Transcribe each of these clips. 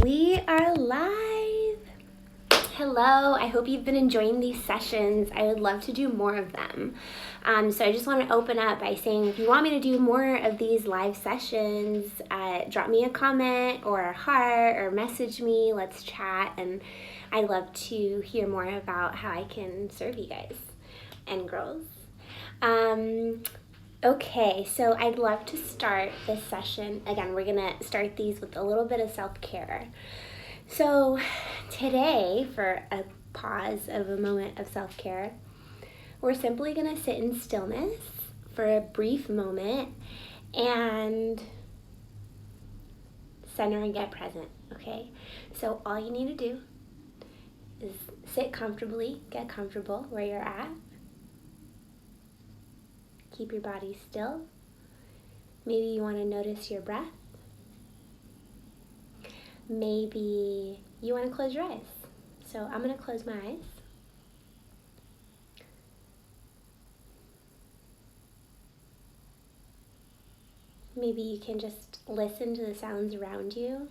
We are live. Hello, I hope you've been enjoying these sessions. I would love to do more of them. So I just want to open up by saying if you want me to do more of these live sessions, drop me a comment or a heart or message me. Let's chat, and I'd love to hear more about how I can serve you guys and girls. Okay, so I'd love to start this session. Again, we're going to start these with a little bit of self-care. So today, for a pause of a moment of self-care, we're simply going to sit in stillness for a brief moment and center and get present, okay? So all you need to do is sit comfortably, get comfortable where you're at. Keep your body still. Maybe you want to notice your breath. Maybe you want to close your eyes. So I'm going to close my eyes. Maybe you can just listen to the sounds around you.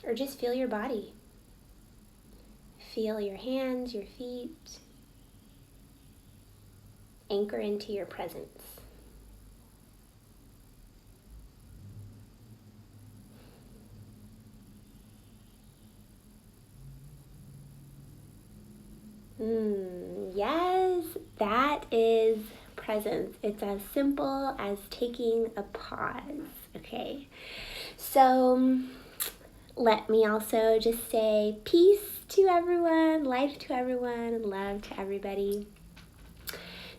Or just feel your body. Feel your hands, your feet. Anchor into your presence. Yes, that is presence. It's as simple as taking a pause, okay? So let me also just say peace to everyone, life to everyone, and love to everybody.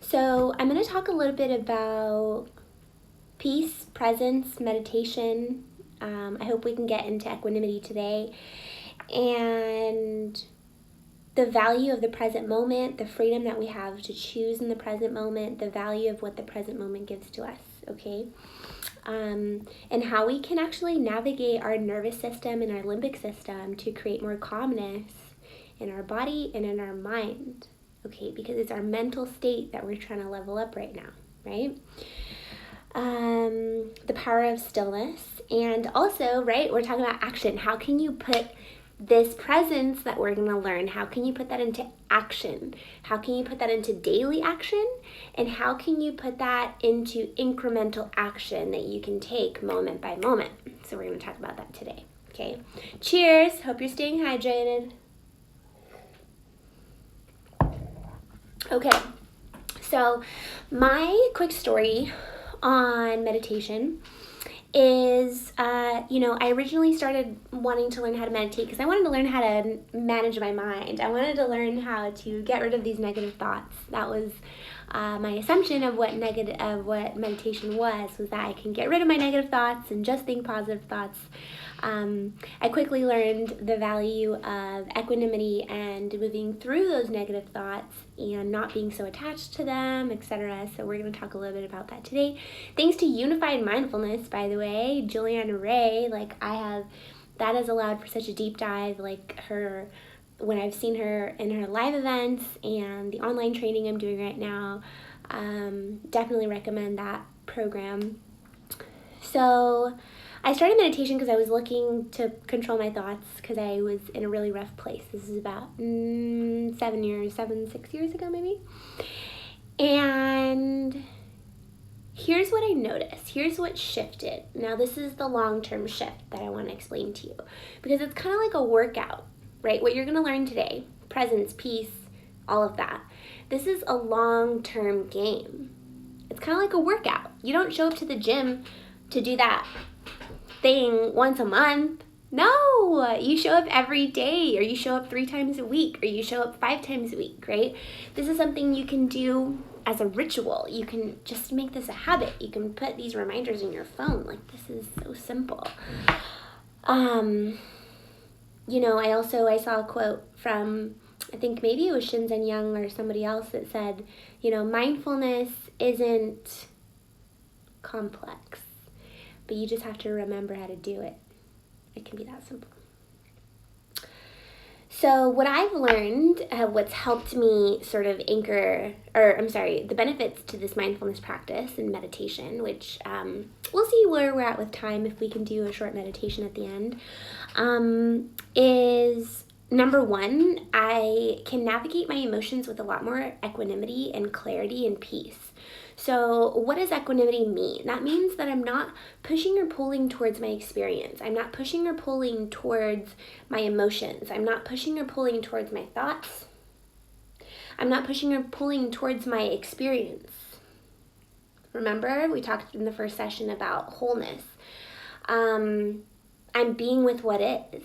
So I'm going to talk a little bit about peace, presence, meditation. I hope we can get into equanimity today. And the value of the present moment, the freedom that we have to choose in the present moment, the value of what the present moment gives to us, okay? And how we can actually navigate our nervous system and our limbic system to create more calmness in our body and in our mind, okay? Because it's our mental state that we're trying to level up right now, right? The power of stillness. And also, right, we're talking about action. How can you put this presence that we're going to learn, how can you put that into action? How can you put that into daily action? And how can you put that into incremental action that you can take moment by moment? So we're going to talk about that today, okay? Cheers. Hope you're staying hydrated. Okay, so my quick story on meditation is, I originally started wanting to learn how to meditate because I wanted to learn how to manage my mind. I wanted to learn how to get rid of these negative thoughts. That was my assumption of what meditation was that I can get rid of my negative thoughts and just think positive thoughts. I quickly learned the value of equanimity and moving through those negative thoughts and not being so attached to them, etc. So we're going to talk a little bit about that today. Thanks to Unified Mindfulness, by the way, Juliana Ray, that has allowed for such a deep dive, when I've seen her in her live events and the online training I'm doing right now. Definitely recommend that program. So I started meditation because I was looking to control my thoughts because I was in a really rough place. This is about 6 years ago maybe. And here's what I noticed. Here's what shifted. Now this is the long-term shift that I want to explain to you because it's kind of like a workout, right? What you're going to learn today, presence, peace, all of that. This is a long-term game. It's kind of like a workout. You don't show up to the gym to do that thing once a month. No, you show up every day, or you show up 3 times a week, or you show up 5 times a week, right? This is something you can do as a ritual. You can just make this a habit. You can put these reminders in your phone. This is so simple. I saw a quote from, I think maybe it was Shinzen Young or somebody else that said, mindfulness isn't complex, but you just have to remember how to do it. It can be that simple. So what I've learned, what's helped me sort of the benefits to this mindfulness practice and meditation, which we'll see where we're at with time if we can do a short meditation at the end, is number one, I can navigate my emotions with a lot more equanimity and clarity and peace. So what does equanimity mean? That means that I'm not pushing or pulling towards my experience. I'm not pushing or pulling towards my emotions. I'm not pushing or pulling towards my thoughts. I'm not pushing or pulling towards my experience. Remember, we talked in the first session about wholeness. I'm being with what is.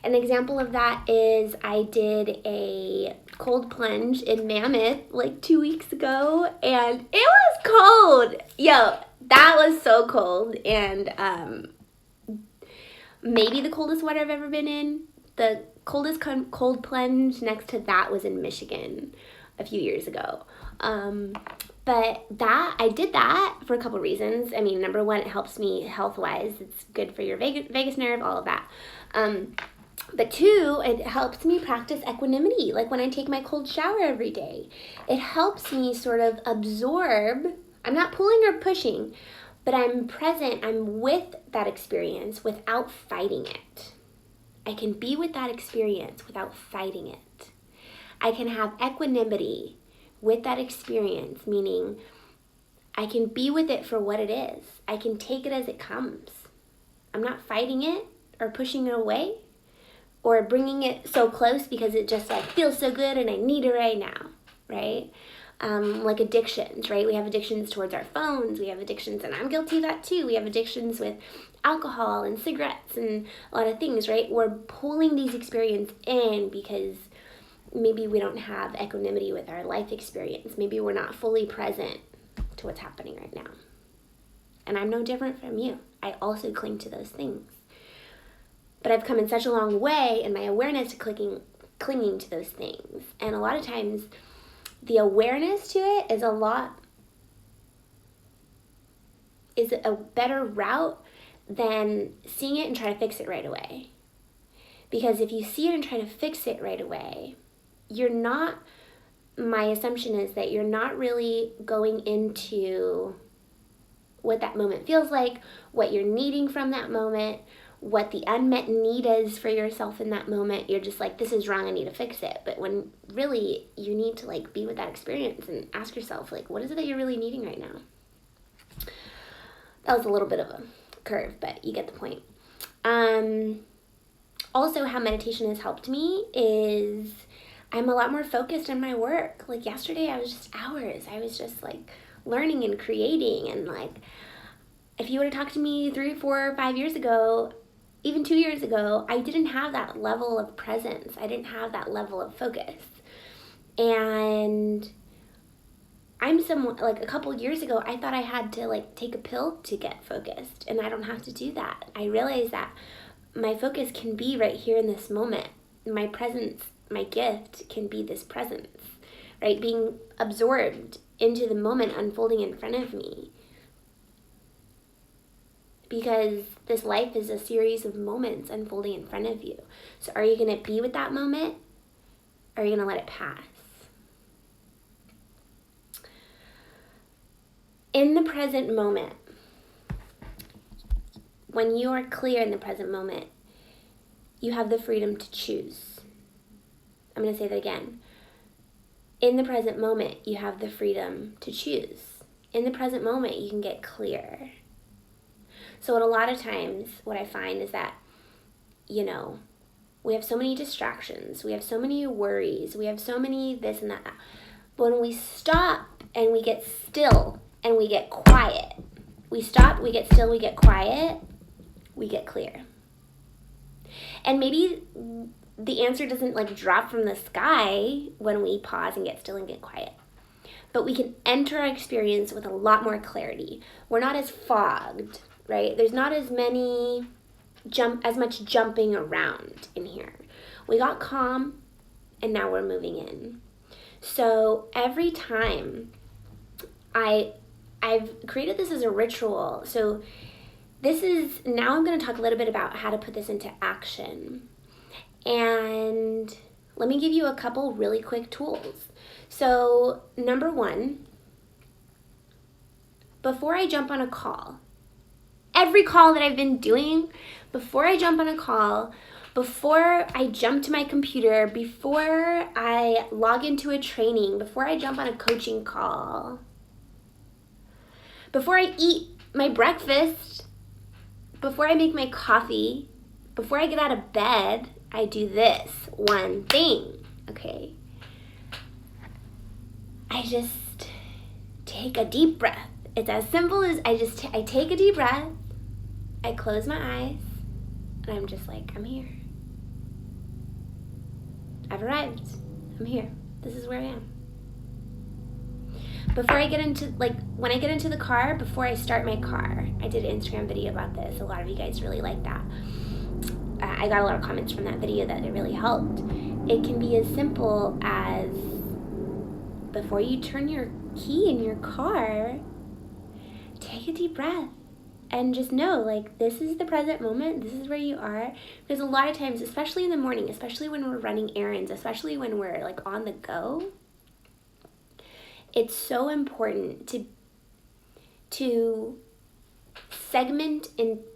An example of that is I did a cold plunge in Mammoth like 2 weeks ago, and it was cold. Yo, that was so cold, and maybe the coldest water I've ever been in. The coldest cold plunge next to that was in Michigan a few years ago. But I did that for a couple reasons. I mean, number one, it helps me health-wise. It's good for your vagus nerve, all of that. But two, it helps me practice equanimity. Like when I take my cold shower every day, it helps me sort of absorb. I'm not pulling or pushing, but I'm present. I'm with that experience without fighting it. I can be with that experience without fighting it. I can have equanimity with that experience, meaning I can be with it for what it is. I can take it as it comes. I'm not fighting it or pushing it away or bringing it so close because it just like feels so good and I need it right now, right? Like addictions, right? We have addictions towards our phones. We have addictions, and I'm guilty of that too. We have addictions with alcohol and cigarettes and a lot of things, right? We're pulling these experiences in because maybe we don't have equanimity with our life experience. Maybe we're not fully present to what's happening right now. And I'm no different from you. I also cling to those things. But I've come in such a long way in my awareness to clinging to those things. And a lot of times the awareness to it is a better route than seeing it and trying to fix it right away. Because if you see it and try to fix it right away, my assumption is that you're not really going into what that moment feels like, what you're needing from that moment, what the unmet need is for yourself in that moment. You're just like, this is wrong, I need to fix it. But when really you need to like be with that experience and ask yourself, like, what is it that you're really needing right now? That was a little bit of a curve, but you get the point. Also, how meditation has helped me is I'm a lot more focused on my work. Like yesterday, I was just hours. I was just like learning and creating. And like, if you would have talked to me 3, 4, 5 years ago, even 2 years ago, I didn't have that level of presence. I didn't have that level of focus. And I'm someone, like a couple years ago, I thought I had to like take a pill to get focused. And I don't have to do that. I realize that my focus can be right here in this moment. My presence, my gift can be this presence, right? Being absorbed into the moment unfolding in front of me. Because this life is a series of moments unfolding in front of you. So are you going to be with that moment? Or are you going to let it pass? In the present moment, when you are clear in the present moment, you have the freedom to choose. I'm going to say that again. In the present moment, you have the freedom to choose. In the present moment, you can get clear. So a lot of times, what I find is that, we have so many distractions. We have so many worries. We have so many this and that. But when we stop and we get still and we get quiet, we stop, we get still, we get quiet, we get clear. And maybe the answer doesn't like drop from the sky when we pause and get still and get quiet. But we can enter our experience with a lot more clarity. We're not as fogged, right? There's not as much jumping around in here. We got calm and now we're moving in. So every time I've created this as a ritual. So now I'm going to talk a little bit about how to put this into action. And let me give you a couple really quick tools. So number one, before I jump on a call, every call that I've been doing, before I jump on a call, before I jump to my computer, before I log into a training, before I jump on a coaching call, before I eat my breakfast, before I make my coffee, before I get out of bed, I do this one thing, okay? I just take a deep breath. It's as simple as I take a deep breath, I close my eyes, and I'm just like, I'm here. I've arrived. I'm here. This is where I am. Before I get into, when I get into the car, before I start my car, I did an Instagram video about this. A lot of you guys really liked that. I got a lot of comments from that video that it really helped. It can be as simple as, before you turn your key in your car, take a deep breath and just know, this is the present moment. This is where you are. Because a lot of times, especially in the morning, especially when we're running errands, especially when we're on the go, it's so important to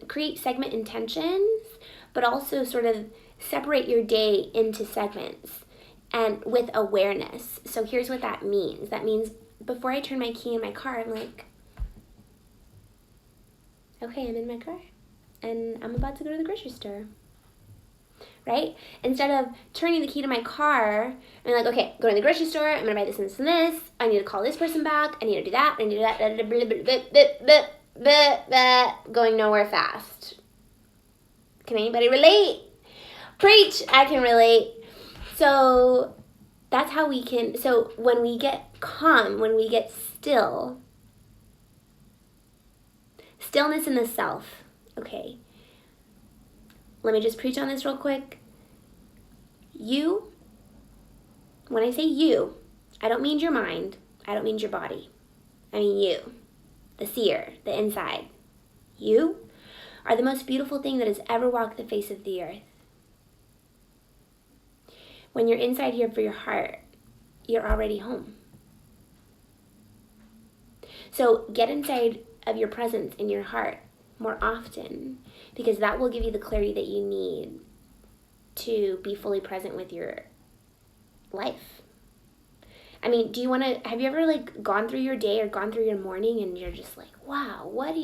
create segment intentions, but also sort of separate your day into segments and with awareness. So here's what that means. That means before I turn my key in my car, I'm like, okay, I'm in my car and I'm about to go to the grocery store, right? Instead of turning the key to my car, I'm like, okay, go to the grocery store, I'm gonna buy this and this and this, I need to call this person back, I need to do that, I need to do that, going nowhere fast. Can anybody relate? Preach, I can relate. So that's how we can, so when we get calm, when we get still, stillness in the self, okay. Let me just preach on this real quick. You, when I say you, I don't mean your mind, I don't mean your body. I mean you, the seer, the inside. You are the most beautiful thing that has ever walked the face of the earth. When you're inside here for your heart, you're already home. So get inside of your presence in your heart more often, because that will give you the clarity that you need to be fully present with your life. I mean, have you ever gone through your day or gone through your morning and you're just like, wow, what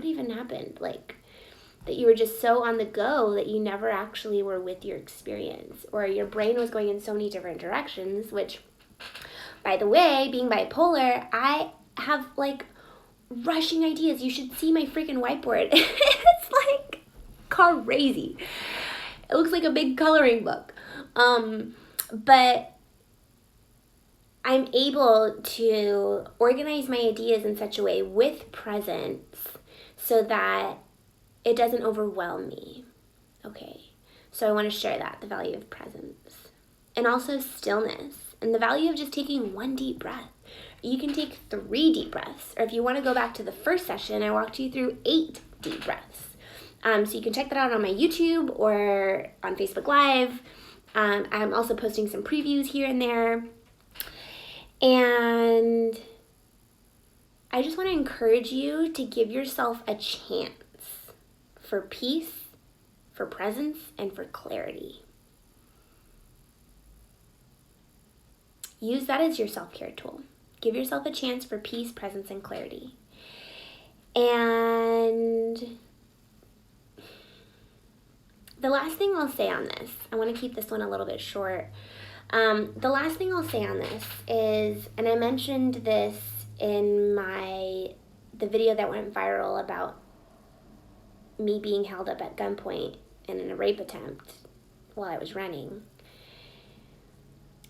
even happened? That you were just so on the go that you never actually were with your experience, or your brain was going in so many different directions, which, by the way, being bipolar, I have rushing ideas. You should see my freaking whiteboard. It's crazy. It looks like a big coloring book. But I'm able to organize my ideas in such a way with presence so that it doesn't overwhelm me. Okay, so I want to share that, the value of presence. And also stillness, and the value of just taking one deep breath. You can take 3 deep breaths, or if you want to go back to the first session, I walked you through 8 deep breaths. So you can check that out on my YouTube or on Facebook Live. I'm also posting some previews here and there. And I just want to encourage you to give yourself a chance for peace, for presence, and for clarity. Use that as your self-care tool. Give yourself a chance for peace, presence, and clarity. And the last thing I'll say on this, I want to keep this one a little bit short. The last thing I'll say on this is, and I mentioned this in the video that went viral about me being held up at gunpoint in a rape attempt while I was running,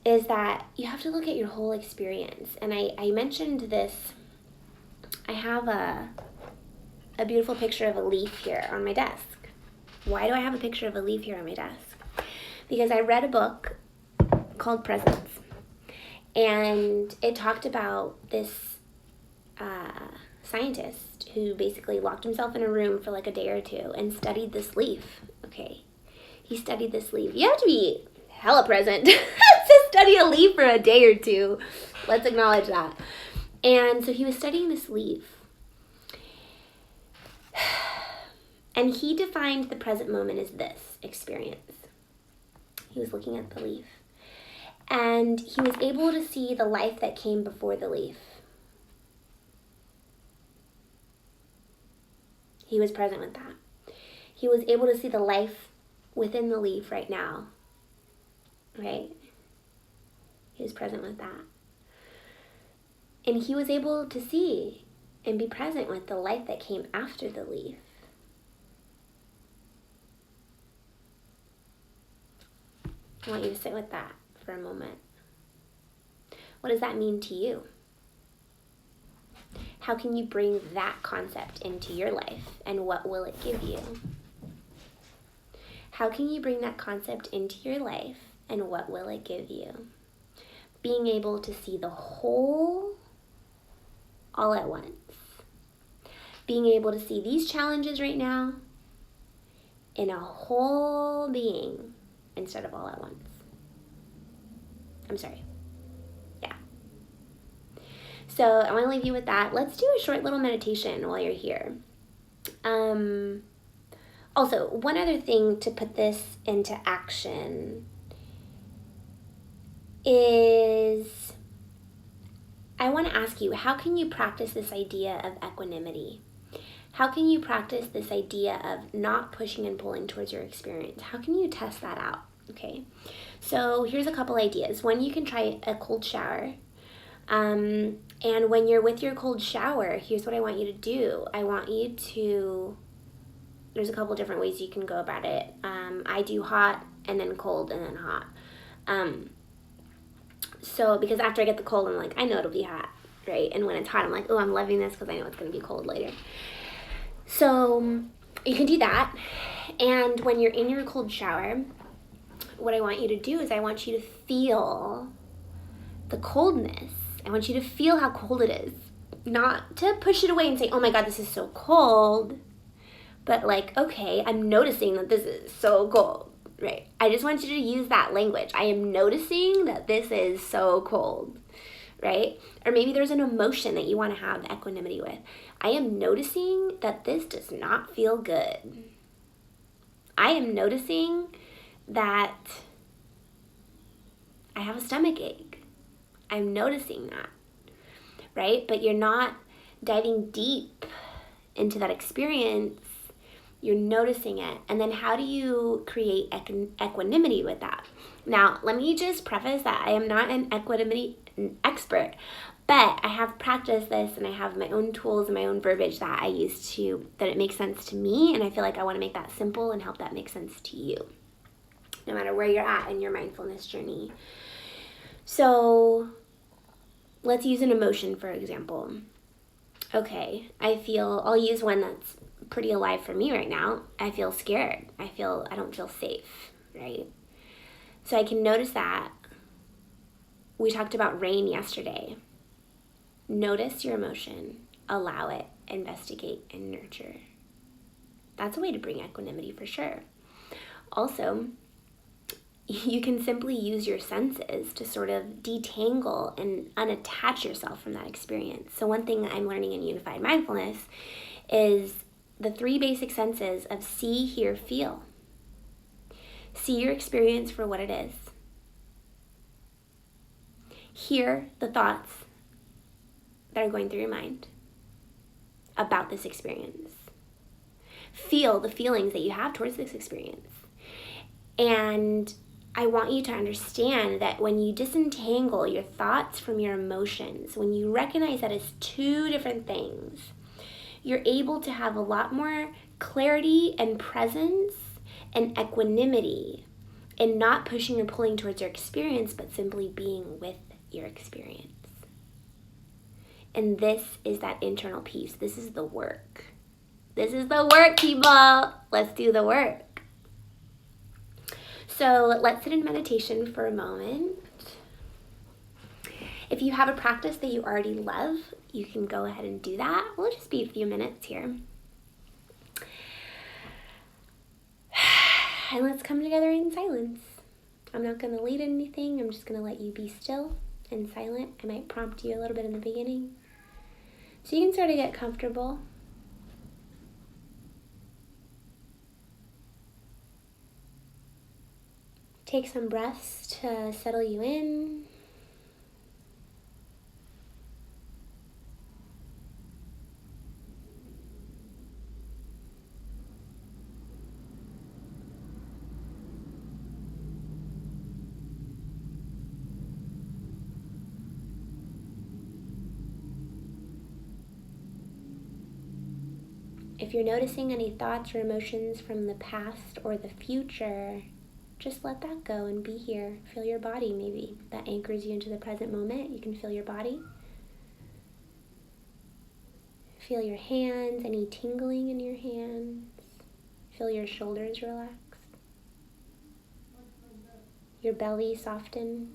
is that you have to look at your whole experience. And I mentioned this. I have a beautiful picture of a leaf here on my desk. Why do I have a picture of a leaf here on my desk? Because I read a book called Presence, and it talked about this scientist who basically locked himself in a room for a day or 2 and studied this leaf. Okay, he studied this leaf. You have to be hella present to study a leaf for a day or 2. Let's acknowledge that. And so he was studying this leaf, And he defined the present moment as this experience. He was looking at the leaf. And he was able to see the life that came before the leaf. He was present with that. He was able to see the life within the leaf right now. Right? He was present with that. And he was able to see and be present with the life that came after the leaf. I want you to sit with that for a moment. What does that mean to you? How can you bring that concept into your life, and what will it give you? How can you bring that concept into your life, and what will it give you? Being able to see the whole all at once. Being able to see these challenges right now in a whole being instead of all at once. I'm sorry. Yeah. So I want to leave you with that. Let's do a short little meditation while you're here. Also, one other thing to put this into action is I want to ask you, how can you practice this idea of equanimity? How can you practice this idea of not pushing and pulling towards your experience? How can you test that out? Okay, so here's a couple ideas. One, you can try a cold shower. And when you're with your cold shower, here's what I want you to do. I want you to, there's a couple different ways you can go about it. I do hot and then cold and then hot. So because after I get the cold, I'm like, I know it'll be hot, right? And when it's hot, I'm like, oh, I'm loving this because I know it's going to be cold later. So you can do that. And when you're in your cold shower, what I want you to do is I want you to feel the coldness. I want you to feel how cold it is. Not to push it away and say, oh my God, this is so cold. But like, okay, I'm noticing that this is so cold, right? I just want you to use that language. I am noticing that this is so cold, right? Or maybe there's an emotion that you want to have equanimity with. I am noticing that this does not feel good. I am noticing that I have a stomach ache. I'm noticing that, right? But you're not diving deep into that experience. You're noticing it. And then how do you create equanimity with that? Now, let me just preface that I am not an equanimity expert, but I have practiced this and I have my own tools and my own verbiage that I use that it makes sense to me. And I feel like I want to make that simple and help that make sense to you, no matter where you're at in your mindfulness journey. So let's use an emotion, for example. Okay, I'll use one that's pretty alive for me right now. I feel scared. I don't feel safe, right? So I can notice that. We talked about rain yesterday. Notice your emotion, allow it, investigate, and nurture. That's a way to bring equanimity for sure. Also, you can simply use your senses to sort of detangle and unattach yourself from that experience. So one thing I'm learning in Unified Mindfulness is the 3 basic senses of see, hear, feel. See your experience for what it is. Hear the thoughts that are going through your mind about this experience. Feel the feelings that you have towards this experience. And I want you to understand that when you disentangle your thoughts from your emotions, when you recognize that it's 2 different things, you're able to have a lot more clarity and presence and equanimity in not pushing or pulling towards your experience, but simply being with your experience. And this is that internal peace. This is the work. This is the work, people. Let's do the work. So let's sit in meditation for a moment. If you have a practice that you already love, you can go ahead and do that. We'll just be a few minutes here. And let's come together in silence. I'm not going to lead anything. I'm just going to let you be still and silent. I might prompt you a little bit in the beginning, so you can sort of get comfortable. Take some breaths to settle you in. If you're noticing any thoughts or emotions from the past or the future, just let that go and be here. Feel your body maybe. That anchors you into the present moment. You can feel your body. Feel your hands, any tingling in your hands. Feel your shoulders relax. Your belly soften.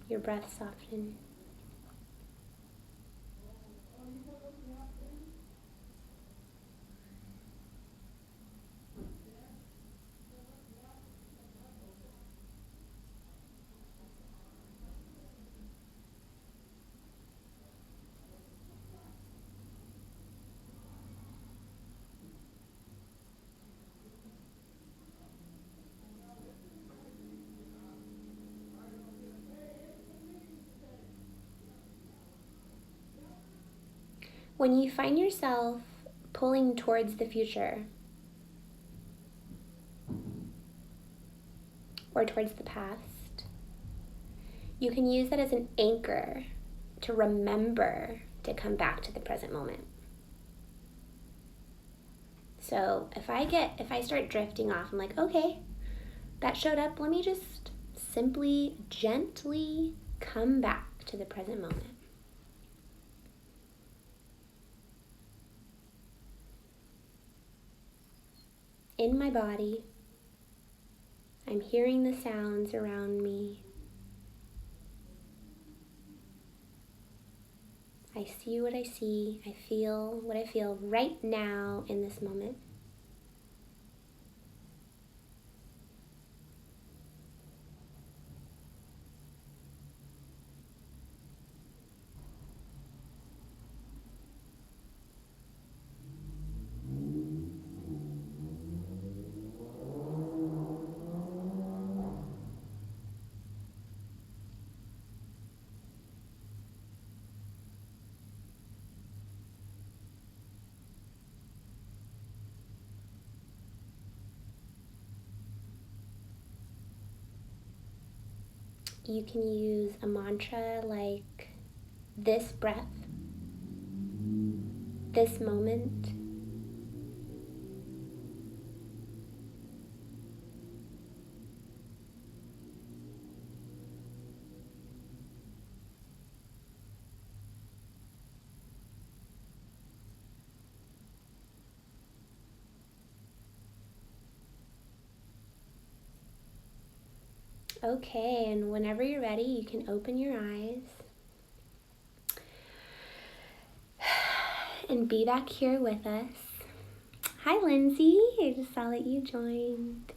Your breath soften. When you find yourself pulling towards the future or towards the past, you can use that as an anchor to remember to come back to the present moment. So if I start drifting off, I'm like, okay, that showed up. Let me just simply, gently come back to the present moment. In my body, I'm hearing the sounds around me. I see what I see. I feel what I feel right now in this moment. You can use a mantra like this breath, this moment. Okay, and whenever you're ready, you can open your eyes and be back here with us. Hi, Lindsay. I just saw that you joined.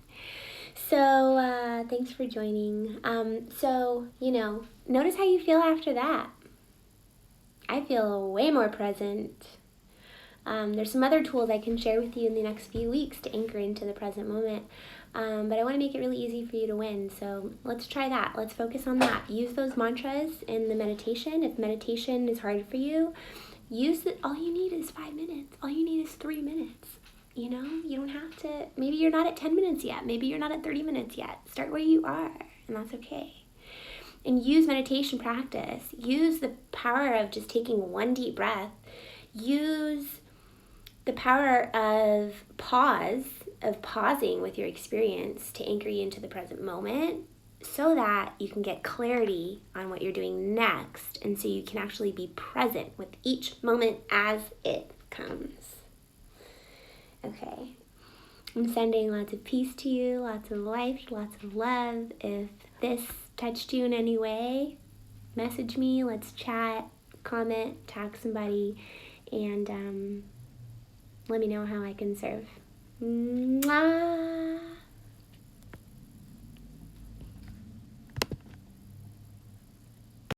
So, thanks for joining. Notice how you feel after that. I feel way more present. There's some other tools I can share with you in the next few weeks to anchor into the present moment. But I want to make it really easy for you to win. So let's try that. Let's focus on that. Use those mantras in the meditation. If meditation is hard for you, use it. All you need is 5 minutes. All you need is 3 minutes. You don't have to, maybe you're not at 10 minutes yet. Maybe you're not at 30 minutes yet. Start where you are, and that's okay. And use meditation practice. Use the power of just taking one deep breath. Use the power of pausing with your experience to anchor you into the present moment so that you can get clarity on what you're doing next, and so you can actually be present with each moment as it comes. Okay. I'm sending lots of peace to you, lots of life, lots of love. If this touched you in any way, message me, let's chat, comment, tag somebody, and let me know how I can serve. Mwah!